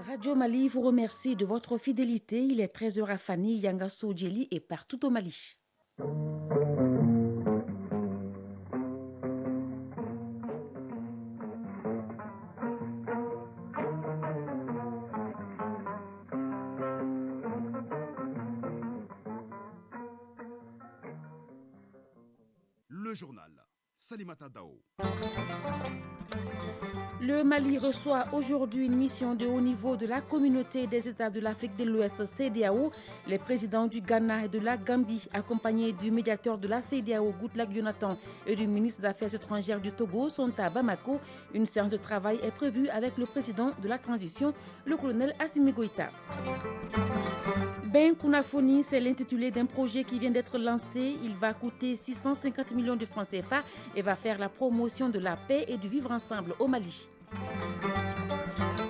Radio Mali vous remercie de votre fidélité. Il est 13h à Fani, Yangasso, Djeli et partout au Mali. Le journal. Salimata Dao. Le Mali reçoit aujourd'hui une mission de haut niveau de la communauté des États de l'Afrique de l'Ouest CEDEAO. Les présidents du Ghana et de la Gambie, accompagnés du médiateur de la CEDEAO, Goodluck Jonathan, et du ministre des Affaires étrangères du Togo, sont à Bamako. Une séance de travail est prévue avec le président de la transition, le colonel Assimi Goïta. Ben Kounafoni, c'est l'intitulé d'un projet qui vient d'être lancé. Il va coûter 650 millions de francs CFA et va faire la promotion de la paix et du vivre ensemble au Mali.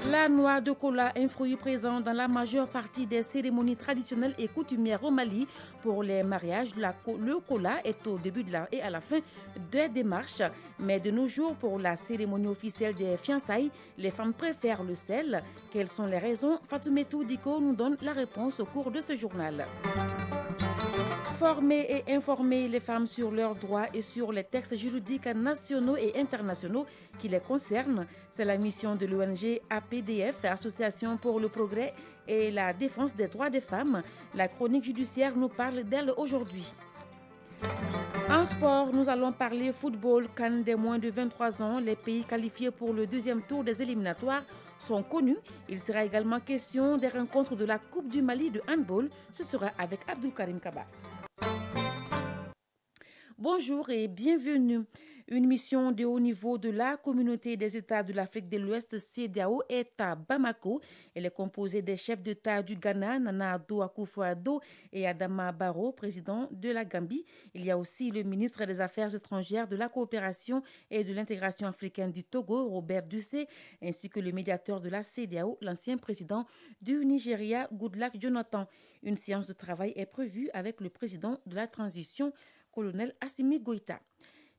La noix de cola, un fruit présent dans la majeure partie des cérémonies traditionnelles et coutumières au Mali. Pour les mariages, le cola est au début et à la fin des démarches. Mais de nos jours, pour la cérémonie officielle des fiançailles, les femmes préfèrent le sel. Quelles sont les raisons? Fatoumetou Diko nous donne la réponse au cours de ce journal. Former et informer les femmes sur leurs droits et sur les textes juridiques nationaux et internationaux qui les concernent, c'est la mission de l'ONG APDF, Association pour le progrès et la défense des droits des femmes. La chronique judiciaire nous parle d'elle aujourd'hui. En sport, nous allons parler football, CAN des moins de 23 ans. Les pays qualifiés pour le deuxième tour des éliminatoires sont connus. Il sera également question des rencontres de la Coupe du Mali de handball. Ce sera avec Abdul Karim Kaba. Bonjour et bienvenue. Une mission de haut niveau de la communauté des États de l'Afrique de l'Ouest CEDEAO est à Bamako. Elle est composée des chefs d'État du Ghana, Nana Addo Akufo-Addo et Adama Barrow, président de la Gambie. Il y a aussi le ministre des Affaires étrangères, de la coopération et de l'intégration africaine du Togo, Robert Dussé, ainsi que le médiateur de la CEDEAO, l'ancien président du Nigeria, Goodluck Jonathan. Une séance de travail est prévue avec le président de la transition, colonel Assimi Goïta.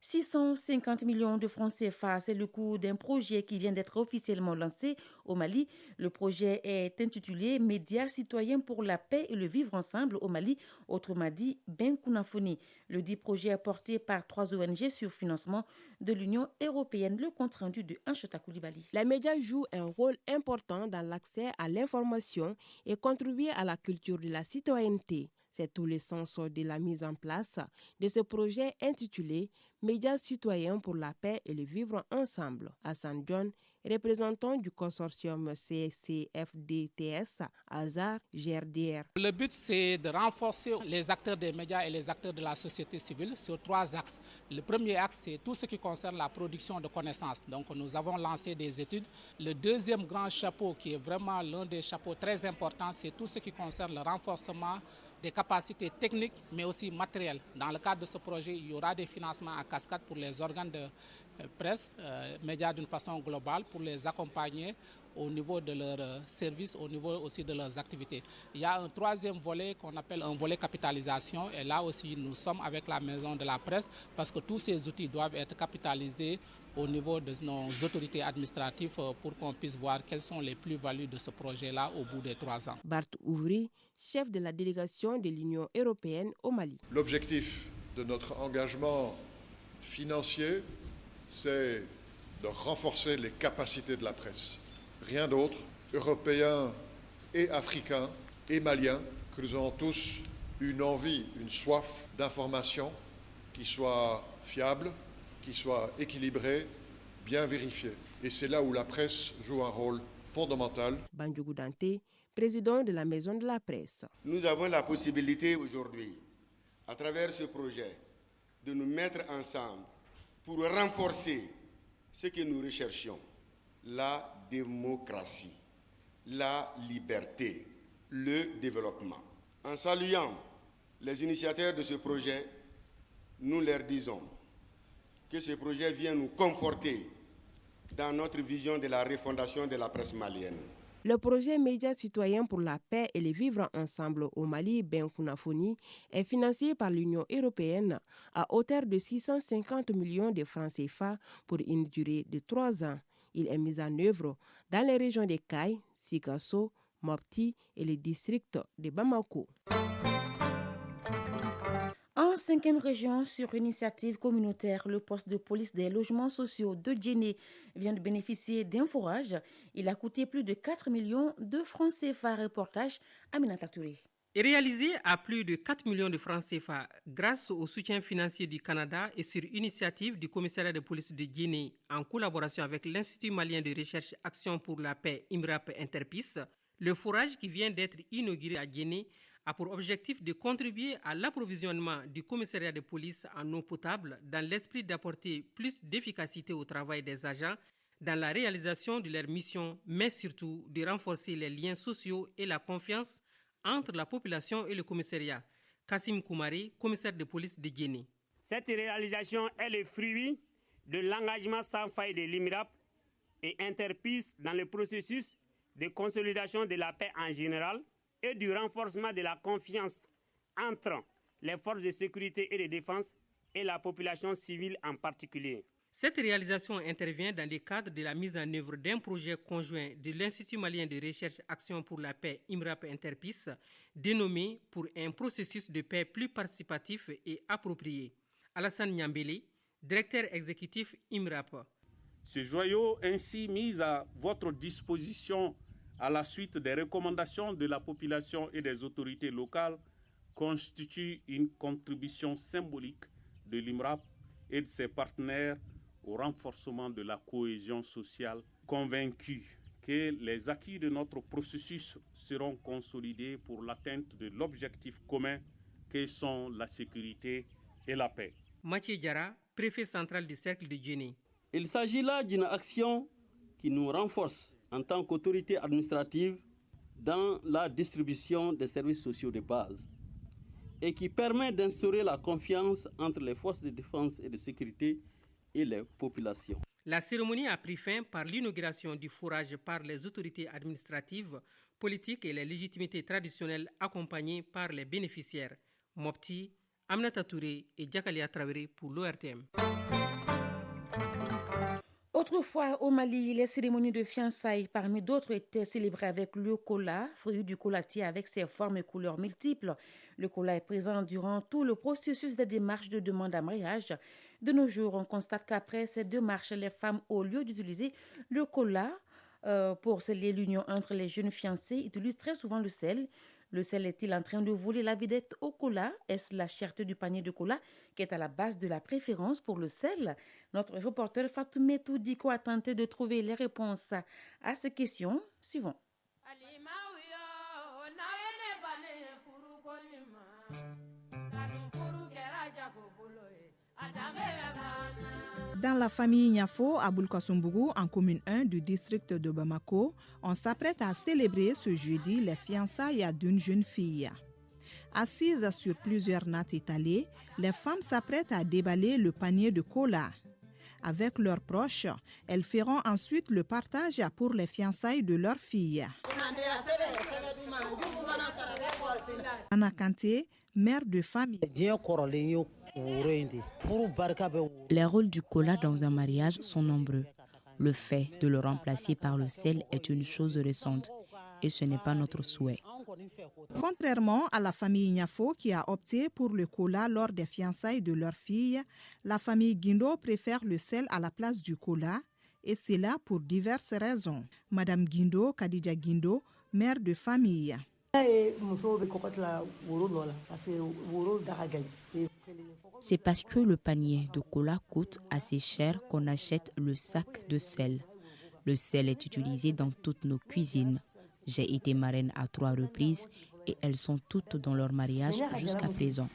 650 millions de francs CFA, c'est le coût d'un projet qui vient d'être officiellement lancé au Mali. Le projet est intitulé Médias citoyens pour la paix et le vivre ensemble au Mali, autrement dit Ben Kounafoni. Le dit projet est porté par 3 ONG sur financement de l'Union européenne. Le compte rendu de Ancheta Koulibaly. Les médias jouent un rôle important dans l'accès à l'information et contribuent à la culture de la citoyenneté. C'est tout le sens de la mise en place de ce projet intitulé Médias citoyens pour la paix et le vivre ensemble. Hassan John, représentant du consortium CCFDTS, Hazard, GRDR. Le but, c'est de renforcer les acteurs des médias et les acteurs de la société civile sur 3 axes. Le premier axe, c'est tout ce qui concerne la production de connaissances. Donc, nous avons lancé des études. Le deuxième grand chapeau, qui est vraiment l'un des chapeaux très importants, c'est tout ce qui concerne le renforcement des capacités techniques, mais aussi matérielles. Dans le cadre de ce projet, il y aura des financements à cascade pour les organes de presse, médias d'une façon globale, pour les accompagner au niveau de leurs services, au niveau aussi de leurs activités. Il y a un troisième volet qu'on appelle un volet capitalisation, et là aussi nous sommes avec la maison de la presse parce que tous ces outils doivent être capitalisés au niveau de nos autorités administratives pour qu'on puisse voir quelles sont les plus-values de ce projet-là au bout des 3 ans. Bart Ouvry, chef de la délégation de l'Union européenne au Mali. L'objectif de notre engagement financier, c'est de renforcer les capacités de la presse. Rien d'autre, Européens et Africains et Maliens, que nous avons tous une envie, une soif d'information qui soit fiable, qui soit équilibrée, bien vérifiée. Et c'est là où la presse joue un rôle fondamental. Bandjougou Dante, président de la Maison de la Presse. Nous avons la possibilité aujourd'hui, à travers ce projet, de nous mettre ensemble pour renforcer ce que nous recherchons, la démocratie, la liberté, le développement. En saluant les initiateurs de ce projet, nous leur disons que ce projet vient nous conforter dans notre vision de la refondation de la presse malienne. Le projet Médias citoyens pour la paix et le vivre ensemble au Mali, Ben Kounafoni, est financé par l'Union européenne à hauteur de 650 millions de francs CFA pour une durée de 3 ans. Il est mis en œuvre dans les régions de Caille, Sikasso, Mopti et les districts de Bamako. En 5e région, sur initiative communautaire, le poste de police des logements sociaux de Djéné vient de bénéficier d'un forage. Il a coûté plus de 4 millions de francs CFA. Reportage Aminata Touré. Réalisé à plus de 4 millions de francs CFA grâce au soutien financier du Canada et sur initiative du commissariat de police de Guinée en collaboration avec l'Institut malien de recherche Action pour la paix IMRAP Interpis, le forage qui vient d'être inauguré à Guinée a pour objectif de contribuer à l'approvisionnement du commissariat de police en eau potable dans l'esprit d'apporter plus d'efficacité au travail des agents dans la réalisation de leur mission, mais surtout de renforcer les liens sociaux et la confiance entre la population et le commissariat. Kassim Koumari, commissaire de police de Guinée. Cette réalisation est le fruit de l'engagement sans faille de l'IMRAP et Interpis dans le processus de consolidation de la paix en général et du renforcement de la confiance entre les forces de sécurité et de défense et la population civile en particulier. Cette réalisation intervient dans le cadre de la mise en œuvre d'un projet conjoint de l'Institut malien de recherche Action pour la paix IMRAP Interpis, dénommé pour un processus de paix plus participatif et approprié. Alassane Niambele, directeur exécutif IMRAP. Ce joyau ainsi mis à votre disposition à la suite des recommandations de la population et des autorités locales constitue une contribution symbolique de l'IMRAP et de ses partenaires au renforcement de la cohésion sociale, convaincus que les acquis de notre processus seront consolidés pour l'atteinte de l'objectif commun que sont la sécurité et la paix. Mathieu Diarra, préfet central du Cercle de Guinée. Il s'agit là d'une action qui nous renforce en tant qu'autorité administrative dans la distribution des services sociaux de base et qui permet d'instaurer la confiance entre les forces de défense et de sécurité et les populations. La cérémonie a pris fin par l'inauguration du forage par les autorités administratives, politiques et les légitimités traditionnelles accompagnées par les bénéficiaires. Mopti, Aminata Touré et Diakalia Traoré pour l'ORTM. Autrefois, au Mali, les cérémonies de fiançailles, parmi d'autres, étaient célébrées avec le kola, fruit du colatier avec ses formes et couleurs multiples. Le kola est présent durant tout le processus des démarches de demande à mariage. De nos jours, on constate qu'après ces démarches, les femmes, au lieu d'utiliser le kola pour sceller l'union entre les jeunes fiancés, utilisent très souvent le sel. Le sel est-il en train de voler la vedette au kola? Est-ce la cherté du panier de kola qui est à la base de la préférence pour le sel? Notre reporter Fatoumetou Diko a tenté de trouver les réponses à ces questions. Suivons. Dans la famille Niafo, à Boulkassoumbougou, en commune 1 du district de Bamako, on s'apprête à célébrer ce jeudi les fiançailles d'une jeune fille. Assises sur plusieurs nattes étalées, les femmes s'apprêtent à déballer le panier de kola. Avec leurs proches, elles feront ensuite le partage pour les fiançailles de leur fille. Anna Kanté, mère de famille. Les rôles du kola dans un mariage sont nombreux. Le fait de le remplacer par le sel est une chose récente et ce n'est pas notre souhait. Contrairement à la famille Niafo qui a opté pour le kola lors des fiançailles de leur fille, la famille Guindo préfère le sel à la place du kola et c'est là pour diverses raisons. Madame Guindo, Kadija Guindo, mère de famille. C'est parce que le panier de kola coûte assez cher qu'on achète le sac de sel. Le sel est utilisé dans toutes nos cuisines. J'ai été marraine à 3 reprises et elles sont toutes dans leur mariage jusqu'à présent.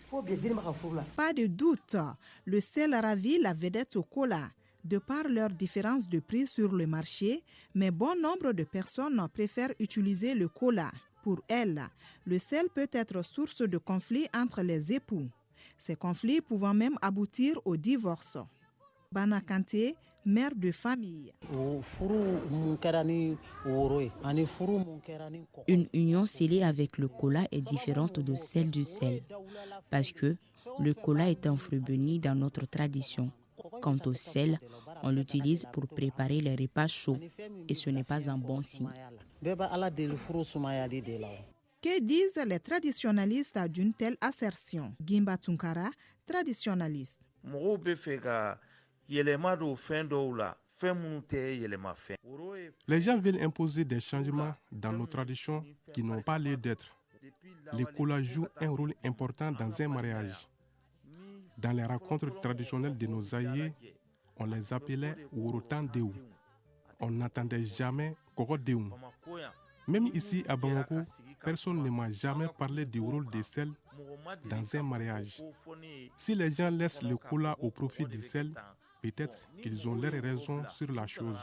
Pas de doute, le sel ravit la vedette au kola. De par leur différence de prix sur le marché, mais bon nombre de personnes préfèrent utiliser le kola. Pour elles, le sel peut être source de conflits entre les époux. Ces conflits pouvant même aboutir au divorce. Bana Kanté, mère de famille. Une union scellée avec le kola est différente de celle du sel, parce que le kola est un fruit béni dans notre tradition. Quant au sel, On l'utilise pour préparer les repas chauds et ce n'est pas un bon signe. Que disent les traditionalistes d'une telle assertion? Gimba Tunkara, traditionnaliste. Les gens veulent imposer des changements dans nos traditions qui n'ont pas lieu d'être. Les kola jouent un rôle important dans un mariage. Dans les rencontres traditionnelles de nos aïeux, on les appelait Worotan Deou. On n'entendait jamais Koko Deou. Même ici à Bamako, personne ne m'a jamais parlé du rôle des sel dans un mariage. Si les gens laissent le kola au profit du sel, peut-être qu'ils ont leurs raisons sur la chose.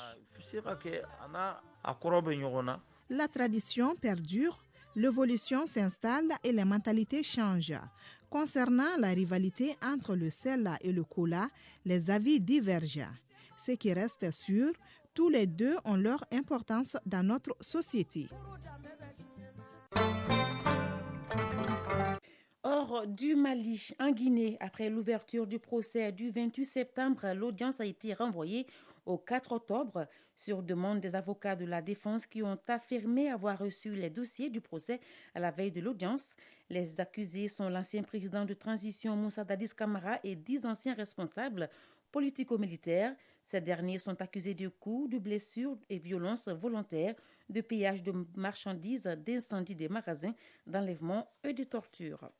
La tradition perdure, l'évolution s'installe et les mentalités changent. Concernant la rivalité entre le sel et le kola, les avis divergent. Ce qui reste sûr, tous les deux ont leur importance dans notre société. Hors du Mali, en Guinée, après l'ouverture du procès du 28 septembre, l'audience a été renvoyée au 4 octobre sur demande des avocats de la défense qui ont affirmé avoir reçu les dossiers du procès à la veille de l'audience. Les accusés sont l'ancien président de transition Moussa Dadis Camara et 10 anciens responsables politico-militaires. Ces derniers sont accusés de coups, de blessures et violences volontaires, de pillage de marchandises, d'incendie des magasins, d'enlèvement et de torture.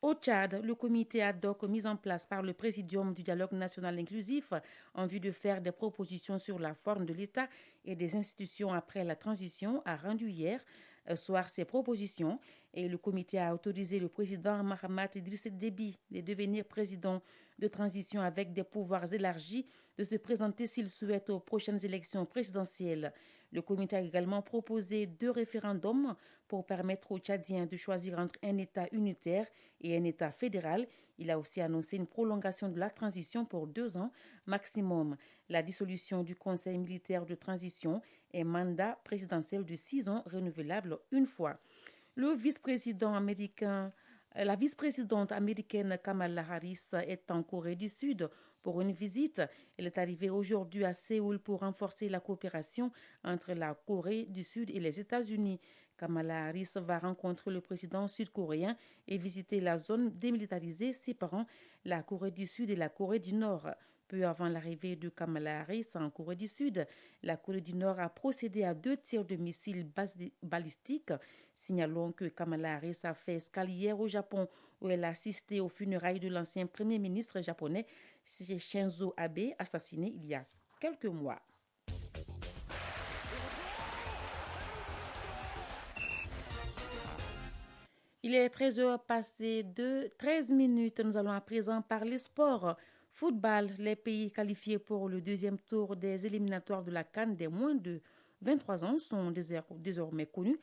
Au Tchad, le comité ad hoc mis en place par le Présidium du dialogue national inclusif en vue de faire des propositions sur la forme de l'État et des institutions après la transition a rendu hier soir ses propositions et le comité a autorisé le président Mahamat Idriss Déby de devenir président de transition avec des pouvoirs élargis de se présenter s'il souhaite aux prochaines élections présidentielles. Le comité a également proposé 2 référendums pour permettre aux Tchadiens de choisir entre un État unitaire et un État fédéral. Il a aussi annoncé une prolongation de la transition pour 2 ans maximum, la dissolution du Conseil militaire de transition et mandat présidentiel de 6 ans renouvelable une fois. La vice-présidente américaine Kamala Harris est en Corée du Sud pour une visite. Elle est arrivée aujourd'hui à Séoul pour renforcer la coopération entre la Corée du Sud et les États-Unis. Kamala Harris va rencontrer le président sud-coréen et visiter la zone démilitarisée séparant la Corée du Sud et la Corée du Nord. Peu avant l'arrivée de Kamala Harris en Corée du Sud, la Corée du Nord a procédé à 2 tirs de missiles balistiques. Signalons que Kamala Harris a fait escale hier au Japon, où elle a assisté aux funérailles de l'ancien premier ministre japonais Shinzo Abe, assassiné il y a quelques mois. Il est 13h passé de 13 minutes. Nous allons à présent parler sport. Football, les pays qualifiés pour le 2e tour des éliminatoires de la CAN des moins de 23 ans sont désormais connus.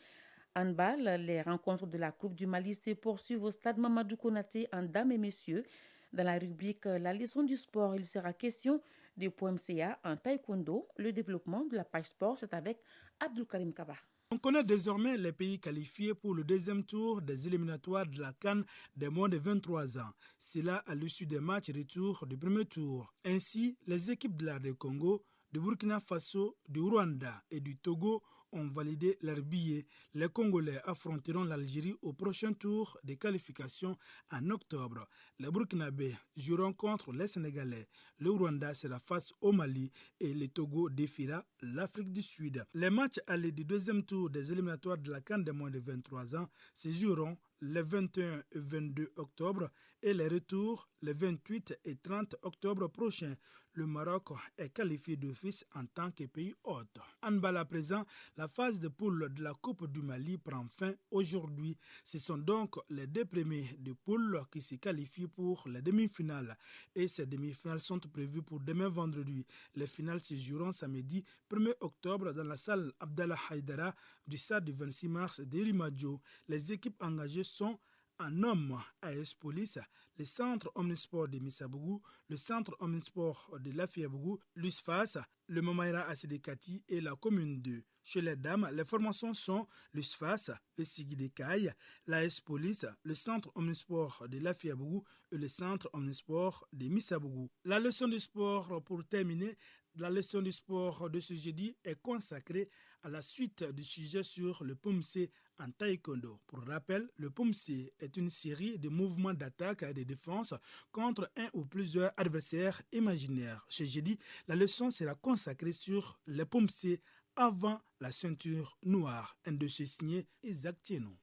Handball, les rencontres de la Coupe du Mali se poursuivent au stade Mamadou Konaté en dames et messieurs. Dans la rubrique La leçon du sport, il sera question de POMCA en taekwondo. Le développement de la page sport, c'est avec Abdul Karim Kaba. On connaît désormais les pays qualifiés pour le 2e tour des éliminatoires de la CAN des moins de 23 ans. C'est là à l'issue des matchs retour du premier tour. Ainsi, les équipes de la Congo, du Burkina Faso, du Rwanda et du Togo ont validé leur billet. Les Congolais affronteront l'Algérie au prochain tour des qualifications en octobre. Les Burkinabés joueront contre les Sénégalais. Le Rwanda sera face au Mali et le Togo défiera l'Afrique du Sud. Les matchs allés du 2e tour des éliminatoires de la CAN des moins de 23 ans se joueront les 21 et 22 octobre et les retours les 28 et 30 octobre prochains. Le Maroc est qualifié d'office en tant que pays hôte. Handball à présent, la phase de poule de la Coupe du Mali prend fin aujourd'hui. Ce sont donc les 2 premiers de poule qui se qualifient pour les demi-finales. Et ces demi-finales sont prévues pour demain vendredi. Les finales se joueront samedi 1er octobre dans la salle Abdallah Haïdara du stade du 26 mars de Limadjo. Les équipes engagées sont en homme AS Police, le centre Omnisport de Missabougou, le centre Omnisport de Lafiabougou, l'USFAS, le Mamaïra ACD Kati et la commune de Chez les dames, les formations sont le SFAS, le Sigui de Caille, l'AS Police, le Centre Omnisport de Lafiabougou et le Centre Omnisport de Missabougou. La leçon de sport, pour terminer, la leçon du sport de ce jeudi est consacrée à la suite du sujet sur le Pumse en taekwondo. Pour rappel, le Pumse est une série de mouvements d'attaque et de défense contre un ou plusieurs adversaires imaginaires. Ce jeudi, la leçon sera consacrée sur le Pumse avant la ceinture noire. Un dossier signé Isaac Tienou.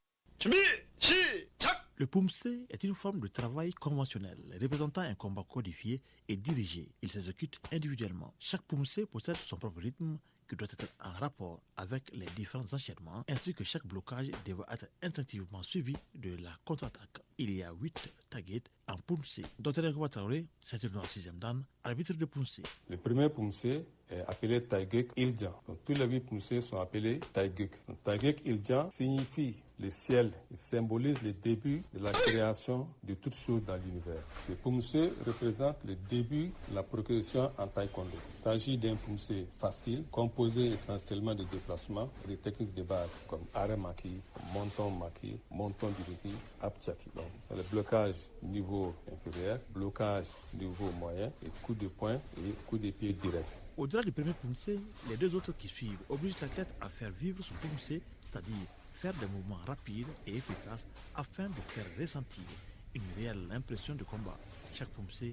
Le Pumse est une forme de travail conventionnel représentant un combat codifié et dirigé. Il s'exécute individuellement. Chaque Pumse possède son propre rythme qui doit être en rapport avec les différents enchaînements, ainsi que chaque blocage devra être instinctivement suivi de la contre-attaque. Il y a 8 targets en Pumse. Dr Yakuba Traoré, ceinture noire 6e dan, arbitre de Pumse. Le premier Pumse est appelé Taigek Ilja. Donc tous les 8 Pumse sont appelés Taigek. Taigek Ilja signifie le ciel, il symbolise le début de la création de toutes choses dans l'univers. Le Pumse représente le début de la progression en taekwondo. Il s'agit d'un Pumse facile, composé essentiellement de déplacements et de techniques de base comme arrêt maki, monton maki, monton diriki, apchaki. Donc c'est le blocage niveau inférieur, blocage niveau moyen et coup de poing et coup de pied direct. Au-delà du premier Pumse, les deux autres qui suivent obligent l'athlète à faire vivre son Pumse, c'est-à-dire faire des mouvements rapides et efficaces afin de faire ressentir une réelle impression de combat. Chaque Pumse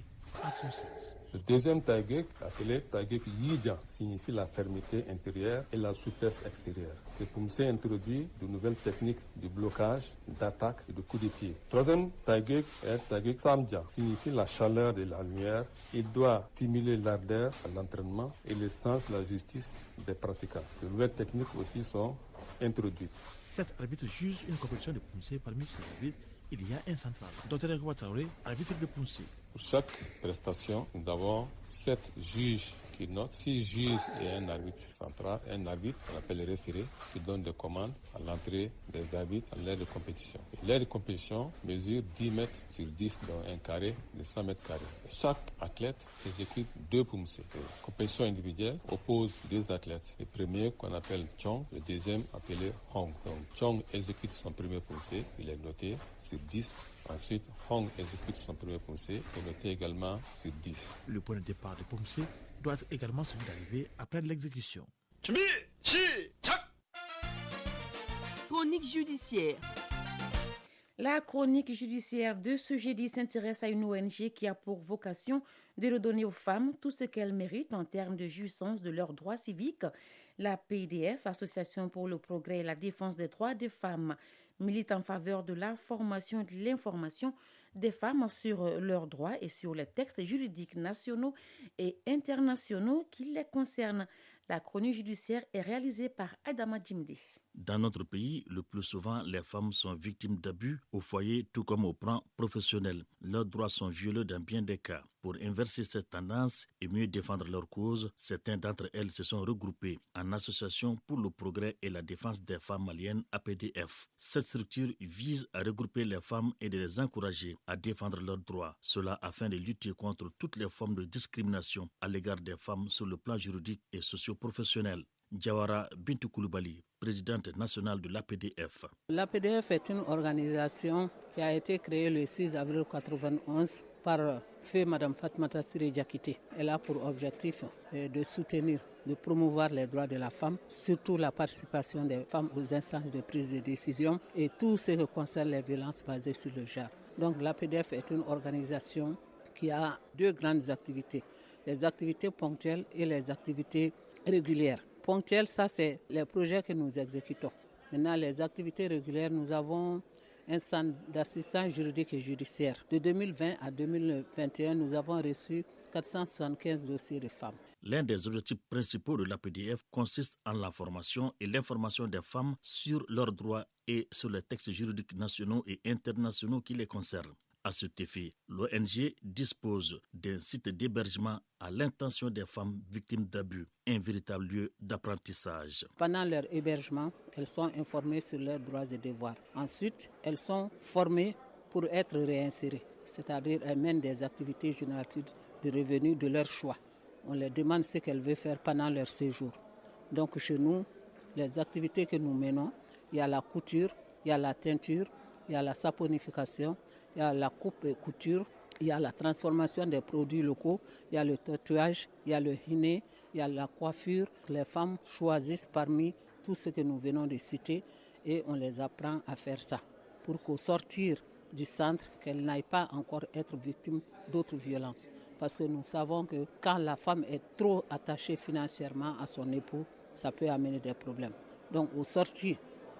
a son sens. Le deuxième Taigek, appelé Taigek Yija, signifie la fermeté intérieure et la souplesse extérieure. Ce Pumse introduit de nouvelles techniques de blocage, d'attaque et de coup de pied. Troisième Taigek est Taigek Samja, signifie la chaleur de la lumière. Il doit stimuler l'ardeur à l'entraînement et le sens de la justice des pratiquants. De nouvelles techniques aussi sont introduites. 7 arbitres jugent une compétition de Pumse. Parmi ces arbitres, il y a un central. Dr Yakuba Traoré, arbitre de Pumse. Pour chaque prestation, nous avons 7 juges qui notent, 6 juges et un arbitre central, un arbitre qu'on appelle référé, qui donne des commandes à l'entrée des arbitres à l'aire de compétition. L'aire de compétition mesure 10 mètres sur 10 dans un carré de 100 mètres carrés. Chaque athlète exécute 2 Pumse. La compétition individuelle oppose 2 athlètes. Le premier qu'on appelle Chong, le deuxième appelé Hong. Donc Chong exécute son premier Pumse, il est noté sur 10. Ensuite, Hong exécute son premier Pumse et noté également sur 10. Le point de départ de Pumse doit être également celui d'arrivée après l'exécution. Chronique judiciaire. La chronique judiciaire de ce jeudi s'intéresse à une ONG qui a pour vocation de redonner aux femmes tout ce qu'elles méritent en termes de jouissance de leurs droits civiques. La PDF, Association pour le progrès et la défense des droits des femmes, milite en faveur de la formation et de l'information des femmes sur leurs droits et sur les textes juridiques nationaux et internationaux qui les concernent. La chronique judiciaire est réalisée par Adama Djimdi. Dans notre pays, le plus souvent, les femmes sont victimes d'abus au foyer tout comme au plan professionnel. Leurs droits sont violés dans bien des cas. Pour inverser cette tendance et mieux défendre leur cause, certains d'entre elles se sont regroupées en Association pour le progrès et la défense des femmes maliennes, APDF. Cette structure vise à regrouper les femmes et de les encourager à défendre leurs droits. Cela afin de lutter contre toutes les formes de discrimination à l'égard des femmes sur le plan juridique et socio-professionnel. Jawara Bintou Koulibaly, présidente nationale de l'APDF. L'APDF est une organisation qui a été créée le 6 avril 1991 par feu Mme Fatmata Siré Diakité. Elle a pour objectif de soutenir, de promouvoir les droits de la femme, surtout la participation des femmes aux instances de prise de décision et tout ce qui concerne les violences basées sur le genre. Donc l'APDF est une organisation qui a 2 grandes activités, les activités ponctuelles et les activités régulières. Ponctuelles, ça c'est les projets que nous exécutons. Maintenant, les activités régulières, nous avons un centre d'assistance juridique et judiciaire. De 2020 à 2021, nous avons reçu 475 dossiers de femmes. L'un des objectifs principaux de l'APDF consiste en la formation et l'information des femmes sur leurs droits et sur les textes juridiques nationaux et internationaux qui les concernent. À cet effet, l'ONG dispose d'un site d'hébergement à l'intention des femmes victimes d'abus, un véritable lieu d'apprentissage. Pendant leur hébergement, elles sont informées sur leurs droits et devoirs. Ensuite, elles sont formées pour être réinsérées, c'est-à-dire elles mènent des activités génératives de revenus de leur choix. On leur demande ce qu'elles veulent faire pendant leur séjour. Donc chez nous, les activités que nous menons. Il y a la couture, il y a la teinture, il y a la saponification, il y a la coupe et couture, il y a la transformation des produits locaux, il y a le tatouage, il y a le henné, il y a la coiffure. Les femmes choisissent parmi tout ce que nous venons de citer et on les apprend à faire ça pour qu'au sortir du centre, qu'elles n'aillent pas encore être victimes d'autres violences. Parce que nous savons que quand la femme est trop attachée financièrement à son époux, ça peut amener des problèmes. Donc au sortir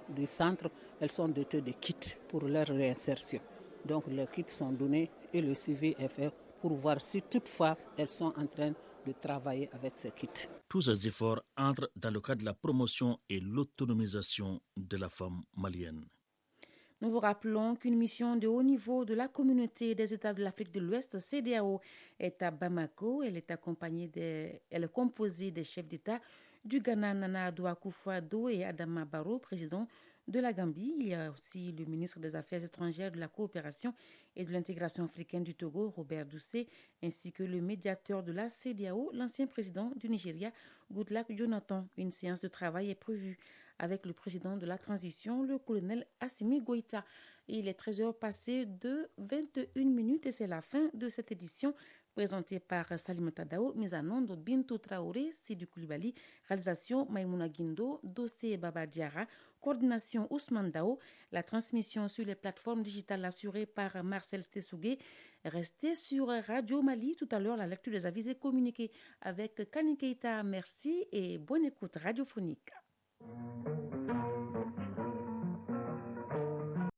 du centre, elles sont dotées de kits pour leur réinsertion. Donc les kits sont donnés et le suivi est fait pour voir si toutefois elles sont en train de travailler avec ces kits. Tous ces efforts entrent dans le cadre de la promotion et l'autonomisation de la femme malienne. Nous vous rappelons qu'une mission de haut niveau de la communauté des États de l'Afrique de l'Ouest, CEDEAO, est à Bamako. Elle est composée des chefs d'État du Ghana, Nana Addo Akufo-Addo, et Adama Barrow, président de la Gambie. Il y a aussi le ministre des Affaires étrangères, de la coopération et de l'intégration africaine du Togo, Robert Doucet, ainsi que le médiateur de la CEDEAO, l'ancien président du Nigeria, Goodluck Jonathan. Une séance de travail est prévue avec le président de la transition, le colonel Assimi Goïta. Il est 13h passé de 21 minutes et c'est la fin de cette édition présentée par Salimata Dao, mise en onde Bintou Traoré, Sidi Koulibaly, réalisation Maïmouna Guindo, dossier Baba Diara, coordination Ousmane Dao, la transmission sur les plateformes digitales assurée par Marcel Tessougué. Restez sur Radio Mali. Tout à l'heure, la lecture des avis et communiqués avec Kani Keita. Merci et bonne écoute radiophonique.